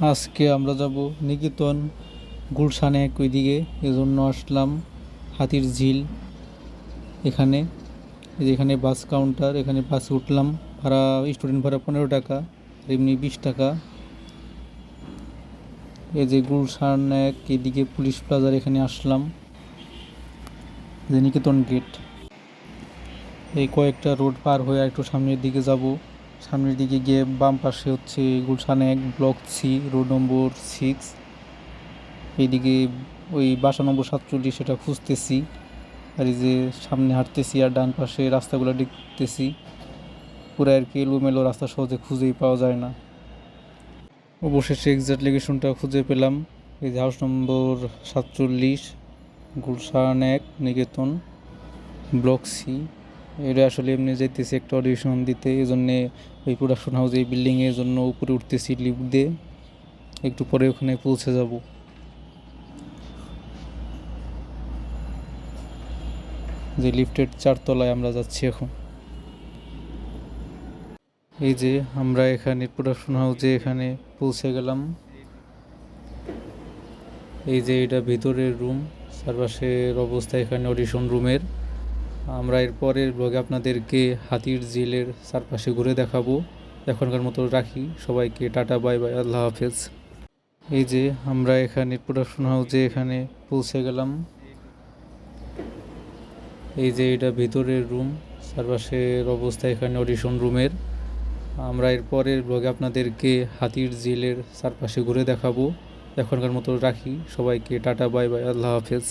আজকে আমরা যাব নিকেতন গুলশান এক ওইদিকে, এজন্য আসলাম হাতির ঝিল। এখানে এখানে বাস কাউন্টার, এখানে বাসে উঠলাম। ভাড়া স্টুডেন্ট ভাড়া 15 টাকা, আর এমনি 20 টাকা। এই যে গুলশান এক এদিকে পুলিশ প্লাজার এখানে আসলাম, যে নিকেতন গেট। এই কয়েকটা রোড পার হয়ে একটু সামনের দিকে যাব। সামনের দিকে গিয়ে বাম পাশে হচ্ছে গুলশান এক ব্লক সি, রোড নম্বর 6। এইদিকে ওই বাসা নম্বর 47, সেটা খুঁজতেছি। আর এই যে সামনে হাঁটতেছি আর ডান পাশে রাস্তাগুলো দেখতেছি। পুরো আর কি এলোমেলো রাস্তা, সহজে খুঁজেই পাওয়া যায় না। অবশেষে এক্সাক্ট লোকেশনটা খুঁজে পেলাম। এই যে হাউস নম্বর 47, গুলশান এক, নিকেতন, ব্লক সি। এটা আসলে এমনি যাইতেছি একটা অডিশন দিতে, এই জন্যে ওই প্রোডাকশন হাউস এই বিল্ডিংয়ের জন্য উপরে উঠতেছি লিফট দিয়ে। একটু পরে ওখানে পৌঁছে যাব। যে লিফটের 4 তলায় আমরা যাচ্ছি এখন। এই যে আমরা এখানে প্রোডাকশন হাউসে এখানে পৌঁছে গেলাম। এই যে এটা ভিতরের রুম, চারপাশের অবস্থা এখানে অডিশন রুমের। আমরা এর পরের ব্লগে আপনাদেরকে হাতির ঝিলের চারপাশে ঘুরে দেখাবো। এখনকার মতো রাখি, সবাইকে টাটা, বাই বাই, আল্লাহ হাফেজ। এই যে আমরা এখানে প্রোডাকশন হাউসে এখানে পৌঁছে গেলাম। এই যে এটা ভিতরের রুম, চারপাশের অবস্থা এখানে অডিশন রুমের। আমরা এর পরের ব্লগে আপনাদেরকে হাতির ঝিলের চারপাশে ঘুরে দেখাবো। এখনকার মতো রাখি, সবাইকে টাটা, বাই বাই, আল্লাহ হাফেজ।